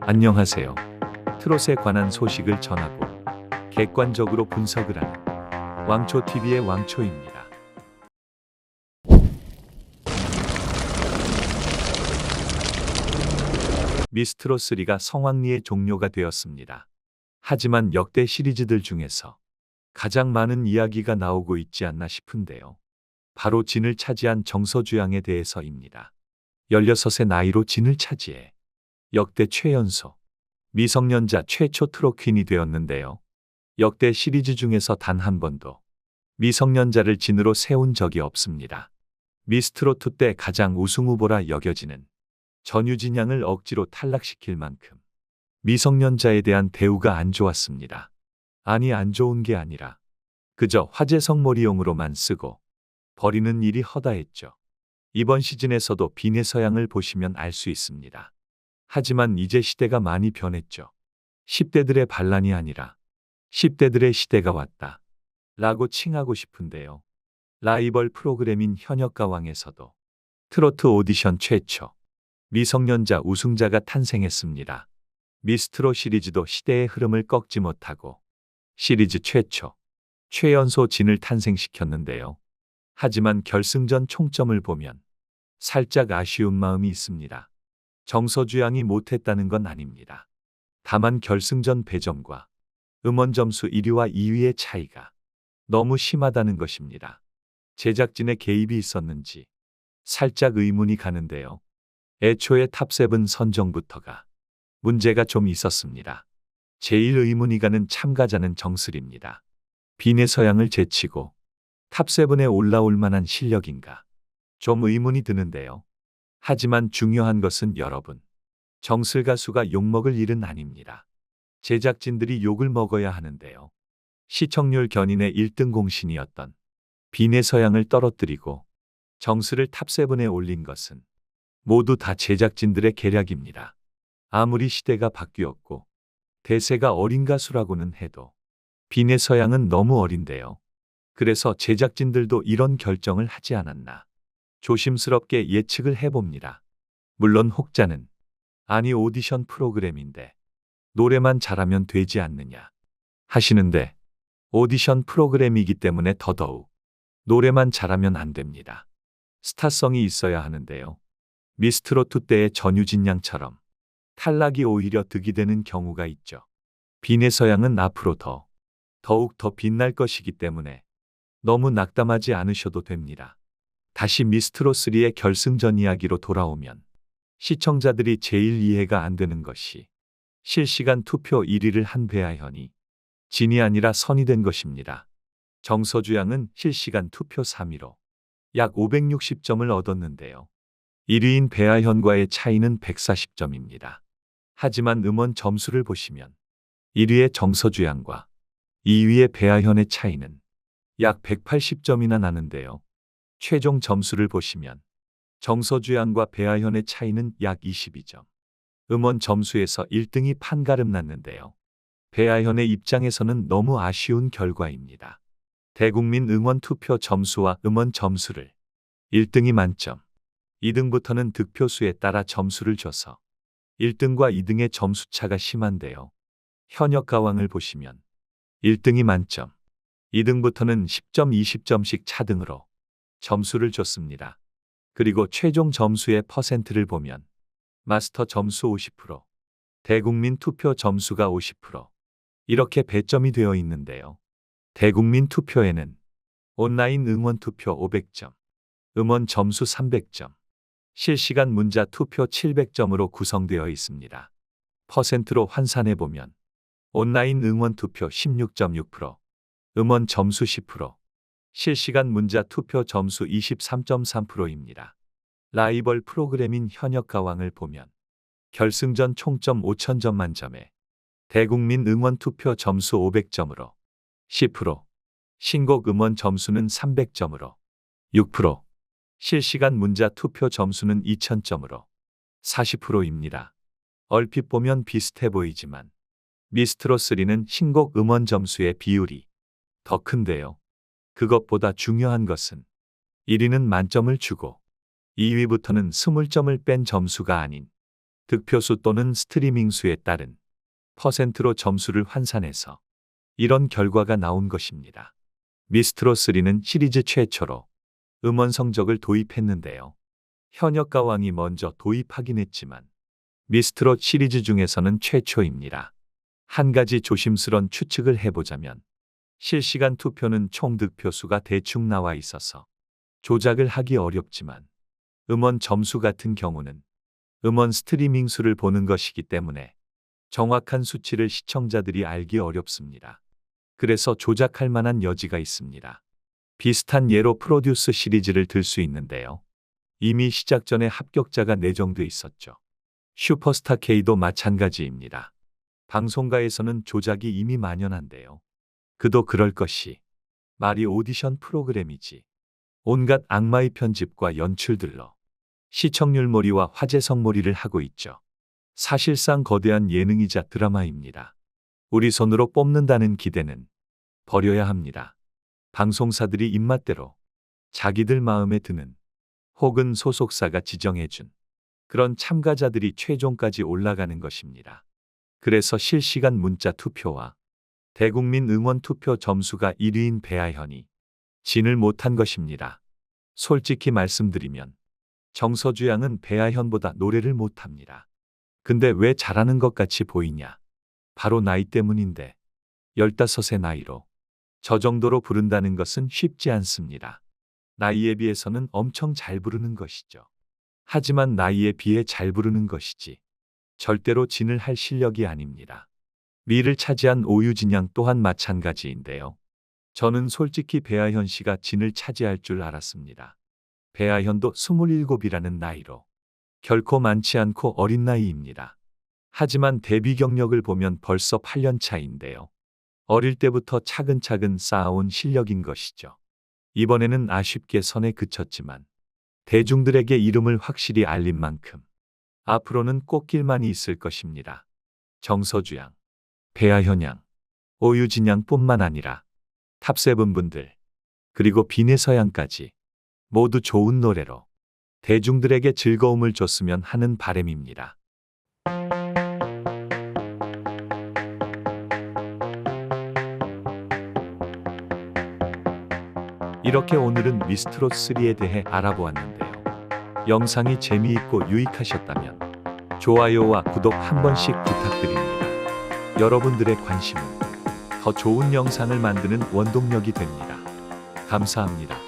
안녕하세요. 트롯에 관한 소식을 전하고 객관적으로 분석을 하는 왕초TV의 왕초입니다. 미스트롯3가 성황리에 종료가 되었습니다. 하지만 역대 시리즈들 중에서 가장 많은 이야기가 나오고 있지 않나 싶은데요. 바로 진을 차지한 정서주양에 대해서입니다. 16의 나이로 진을 차지해 역대 최연소 미성년자 최초 트롯 퀸이 되었는데요. 역대 시리즈 중에서 단 한 번도 미성년자를 진으로 세운 적이 없습니다. 미스트롯2 때 가장 우승 후보라 여겨지는 전유진 양을 억지로 탈락시킬 만큼 미성년자에 대한 대우가 안 좋았습니다. 아니, 안 좋은 게 아니라 그저 화제성 몰이용으로만 쓰고 버리는 일이 허다했죠. 이번 시즌에서도 비내서양을 보시면 알 수 있습니다. 하지만 이제 시대가 많이 변했죠. 10대들의 반란이 아니라 10대들의 시대가 왔다 라고 칭하고 싶은데요. 라이벌 프로그램인 현역가왕에서도 트로트 오디션 최초 미성년자 우승자가 탄생했습니다. 미스트롯 시리즈도 시대의 흐름을 꺾지 못하고 시리즈 최초 최연소 진을 탄생시켰는데요. 하지만 결승전 총점을 보면 살짝 아쉬운 마음이 있습니다. 정서주양이 못했다는 건 아닙니다. 다만 결승전 배점과 음원 점수 1위와 2위의 차이가 너무 심하다는 것입니다. 제작진의 개입이 있었는지 살짝 의문이 가는데요. 애초에 탑7 선정부터가 문제가 좀 있었습니다. 제일 의문이 가는 참가자는 정슬입니다. 비내서양을 제치고 탑7에 올라올 만한 실력인가 좀 의문이 드는데요. 하지만 중요한 것은 여러분, 정슬 가수가 욕먹을 일은 아닙니다. 제작진들이 욕을 먹어야 하는데요. 시청률 견인의 1등 공신이었던 비내서양을 떨어뜨리고 정슬을 탑7에 올린 것은 모두 다 제작진들의 계략입니다. 아무리 시대가 바뀌었고 대세가 어린 가수라고는 해도 비내서양은 너무 어린데요. 그래서 제작진들도 이런 결정을 하지 않았나 조심스럽게 예측을 해봅니다. 물론 혹자는 아니 오디션 프로그램인데 노래만 잘하면 되지 않느냐 하시는데 오디션 프로그램이기 때문에 더더욱 노래만 잘하면 안 됩니다. 스타성이 있어야 하는데요. 미스트롯2 때의 전유진 양처럼 탈락이 오히려 득이 되는 경우가 있죠. 비내서양은 앞으로 더욱 더 빛날 것이기 때문에 너무 낙담하지 않으셔도 됩니다. 다시 미스트롯3의 결승전 이야기로 돌아오면 시청자들이 제일 이해가 안 되는 것이 실시간 투표 1위를 한 배아현이 진이 아니라 선이 된 것입니다. 정서주 양은 실시간 투표 3위로 약 560점을 얻었는데요. 1위인 배아현과의 차이는 140점입니다. 하지만 음원 점수를 보시면 1위의 정서주 양과 2위의 배아현의 차이는 약 180점이나 나는데요. 최종 점수를 보시면 정서주 양과 배아현의 차이는 약 22점. 음원 점수에서 1등이 판가름 났는데요. 배아현의 입장에서는 너무 아쉬운 결과입니다. 대국민 응원 투표 점수와 음원 점수를 1등이 만점, 2등부터는 득표수에 따라 점수를 줘서 1등과 2등의 점수 차가 심한데요. 현역가왕을 보시면 1등이 만점, 2등부터는 10점, 20점씩 차등으로 점수를 줬습니다. 그리고 최종 점수의 퍼센트를 보면 마스터 점수 50%, 대국민 투표 점수가 50% 이렇게 배점이 되어 있는데요. 대국민 투표에는 온라인 응원 투표 500점, 음원 점수 300점, 실시간 문자 투표 700점으로 구성되어 있습니다. 퍼센트로 환산해 보면 온라인 응원 투표 16.6%, 음원 점수 10%, 실시간 문자 투표 점수 23.3%입니다. 라이벌 프로그램인 현역가왕을 보면 결승전 총점 5000점 만점에 대국민 응원 투표 점수 500점으로 10%, 신곡 음원 점수는 300점으로 6%, 실시간 문자 투표 점수는 2000점으로 40%입니다. 얼핏 보면 비슷해 보이지만 미스트롯3는 신곡 음원 점수의 비율이 더 큰데요. 그것보다 중요한 것은 1위는 만점을 주고 2위부터는 20점을 뺀 점수가 아닌 득표수 또는 스트리밍 수에 따른 퍼센트로 점수를 환산해서 이런 결과가 나온 것입니다. 미스트롯3는 시리즈 최초로 음원 성적을 도입했는데요. 현역 가왕이 먼저 도입하긴 했지만 미스트롯 시리즈 중에서는 최초입니다. 한 가지 조심스런 추측을 해보자면 실시간 투표는 총 득표수가 대충 나와 있어서 조작을 하기 어렵지만 음원 점수 같은 경우는 음원 스트리밍 수를 보는 것이기 때문에 정확한 수치를 시청자들이 알기 어렵습니다. 그래서 조작할 만한 여지가 있습니다. 비슷한 예로 프로듀스 시리즈를 들 수 있는데요. 이미 시작 전에 합격자가 내정돼 있었죠. 슈퍼스타 K도 마찬가지입니다. 방송가에서는 조작이 이미 만연한데요. 그도 그럴 것이 말이 오디션 프로그램이지. 온갖 악마의 편집과 연출들로 시청률 몰이와 화제성 몰이를 하고 있죠. 사실상 거대한 예능이자 드라마입니다. 우리 손으로 뽑는다는 기대는 버려야 합니다. 방송사들이 입맛대로 자기들 마음에 드는 혹은 소속사가 지정해준 그런 참가자들이 최종까지 올라가는 것입니다. 그래서 실시간 문자 투표와 대국민 응원 투표 점수가 1위인 배아현이 진을 못한 것입니다. 솔직히 말씀드리면 정서주 양은 배아현보다 노래를 못합니다. 근데 왜 잘하는 것 같이 보이냐? 바로 나이 때문인데 15의 나이로 저 정도로 부른다는 것은 쉽지 않습니다. 나이에 비해서는 엄청 잘 부르는 것이죠. 하지만 나이에 비해 잘 부르는 것이지 절대로 진을 할 실력이 아닙니다. 미를 차지한 오유진 양 또한 마찬가지인데요. 저는 솔직히 배아현 씨가 진을 차지할 줄 알았습니다. 배아현도 27이라는 나이로 결코 많지 않고 어린 나이입니다. 하지만 데뷔 경력을 보면 벌써 8년 차인데요. 어릴 때부터 차근차근 쌓아온 실력인 것이죠. 이번에는 아쉽게 선에 그쳤지만 대중들에게 이름을 확실히 알린 만큼 앞으로는 꼭 길만이 있을 것입니다. 정서주 양, 배아현 양, 오유진 양뿐만 아니라 탑세븐 분들, 그리고 비네서 양까지 모두 좋은 노래로 대중들에게 즐거움을 줬으면 하는 바람입니다. 이렇게 오늘은 미스트롯3에 대해 알아보았는데요. 영상이 재미있고 유익하셨다면 좋아요와 구독 한 번씩 부탁드립니다. 여러분들의 관심은 더 좋은 영상을 만드는 원동력이 됩니다. 감사합니다.